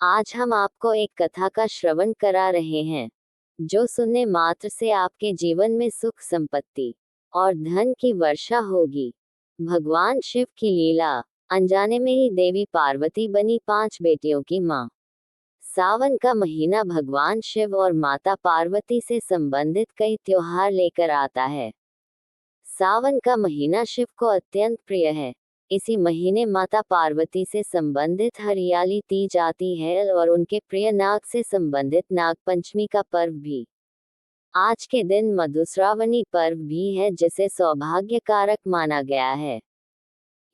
आज हम आपको एक कथा का श्रवण करा रहे हैं, जो सुनने मात्र से आपके जीवन में सुख संपत्ति और धन की वर्षा होगी। भगवान शिव की लीला। अनजाने में ही देवी पार्वती बनी 5 बेटियों की मां। सावन का महीना भगवान शिव और माता पार्वती से संबंधित कई त्योहार लेकर आता है। सावन का महीना शिव को अत्यंत प्रिय है। इसी महीने माता पार्वती से संबंधित हरियाली तीज आती है और उनके प्रिय नाग से संबंधित नाग पंचमी का पर्व भी। आज के दिन मधुश्रावणी पर्व भी है, जिसे सौभाग्य कारक माना गया है।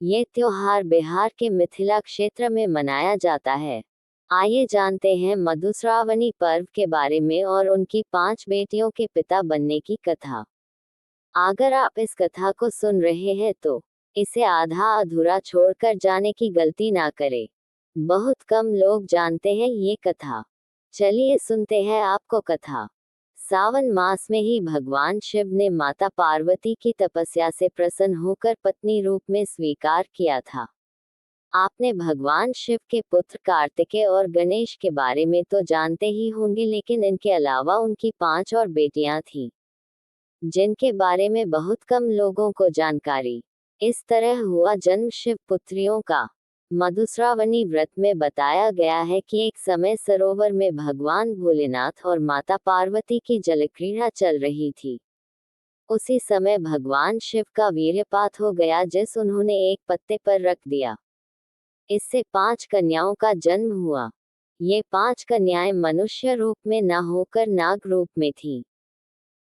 ये त्योहार बिहार के मिथिला क्षेत्र में मनाया जाता है। आइए जानते हैं मधुश्रावणी पर्व के बारे में और उनकी 5 बेटियों के पिता बनने की कथा। अगर आप इस कथा को सुन रहे हैं तो इसे आधा अधूरा छोड़कर जाने की गलती ना करें। बहुत कम लोग जानते हैं ये कथा। चलिए सुनते हैं आपको कथा। सावन मास में ही भगवान शिव ने माता पार्वती की तपस्या से प्रसन्न होकर पत्नी रूप में स्वीकार किया था। आपने भगवान शिव के पुत्र कार्तिकेय और गणेश के बारे में तो जानते ही होंगे, लेकिन इनके अलावा उनकी 5 और बेटियां थीं, जिनके बारे में बहुत कम लोगों को जानकारी। इस तरह हुआ जन्म शिव पुत्रियों का। मधुश्रावणी व्रत में बताया गया है कि एक समय सरोवर में भगवान भोलेनाथ और माता पार्वती की जलक्रीड़ा चल रही थी। उसी समय भगवान शिव का वीर्यपात हो गया, जिस उन्होंने एक पत्ते पर रख दिया। इससे 5 कन्याओं का जन्म हुआ। ये 5 कन्याएं मनुष्य रूप में न होकर नाग रूप में थीं।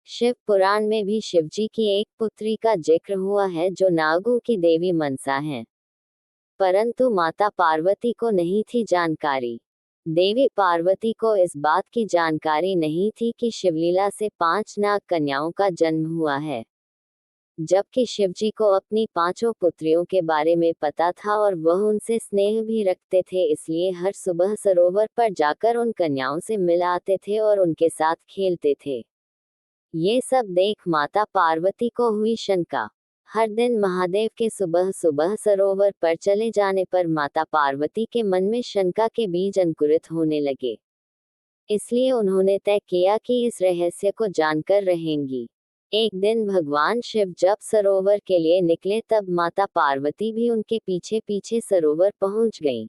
शिव पुराण में भी शिवजी की एक पुत्री का जिक्र हुआ है, जो नागों की देवी मनसा है, परंतु माता पार्वती को नहीं थी जानकारी। देवी पार्वती को इस बात की जानकारी नहीं थी कि शिवलीला से 5 नाग कन्याओं का जन्म हुआ है, जबकि शिवजी को अपनी 5 पुत्रियों के बारे में पता था और वह उनसे स्नेह भी रखते थे। इसलिए हर सुबह सरोवर पर जाकर उन कन्याओं से मिल आते थे और उनके साथ खेलते थे। ये सब देख माता पार्वती को हुई शंका। हर दिन महादेव के सुबह सुबह सरोवर पर चले जाने पर माता पार्वती के मन में शंका के बीज अंकुरित होने लगे। इसलिए उन्होंने तय किया कि इस रहस्य को जानकर रहेंगी। एक दिन भगवान शिव जब सरोवर के लिए निकले, तब माता पार्वती भी उनके पीछे पीछे सरोवर पहुंच गईं।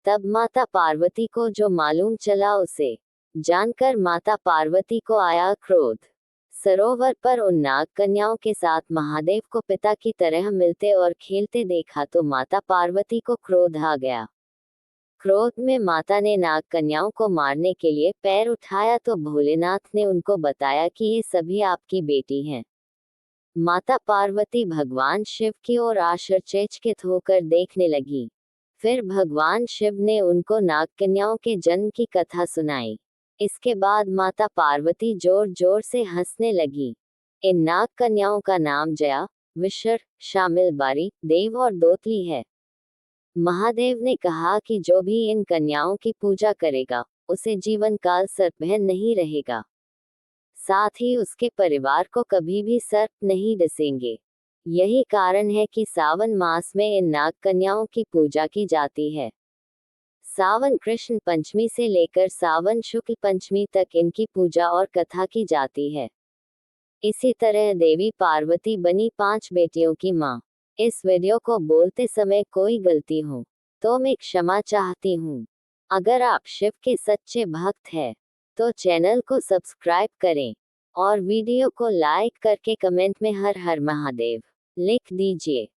तब माता पार्वती को जो मालूम चला, उसे जानकर माता पार्वती को आया क्रोध। सरोवर पर उन नाग कन्याओं के साथ महादेव को पिता की तरह मिलते और खेलते देखा तो माता पार्वती को क्रोध आ गया। क्रोध में माता ने नाग कन्याओं को मारने के लिए पैर उठाया तो भोलेनाथ ने उनको बताया कि ये सभी आपकी बेटी हैं। माता पार्वती भगवान शिव की ओर आश्चर्यचकित होकर देखने लगी। फिर भगवान शिव ने उनको नाग कन्याओं के जन्म की कथा सुनाई। इसके बाद माता पार्वती जोर जोर से हंसने लगी। इन नाग कन्याओं का नाम जया, विशर, शामिलबारी, देव और दोतली है। महादेव ने कहा कि जो भी इन कन्याओं की पूजा करेगा, उसे जीवन काल सर्पबहन नहीं रहेगा। साथ ही उसके परिवार को कभी भी सर्प नहीं डसेंगे। यही कारण है कि सावन मास में इन नाग कन्याओं की पूजा की जाती है। सावन कृष्ण पंचमी से लेकर सावन शुक्ल पंचमी तक इनकी पूजा और कथा की जाती है। इसी तरह देवी पार्वती बनी 5 बेटियों की मां। इस वीडियो को बोलते समय कोई गलती हो तो मैं क्षमा चाहती हूँ। अगर आप शिव के सच्चे भक्त हैं तो चैनल को सब्सक्राइब करें और वीडियो को लाइक करके कमेंट में हर हर महादेव लिख दीजिए।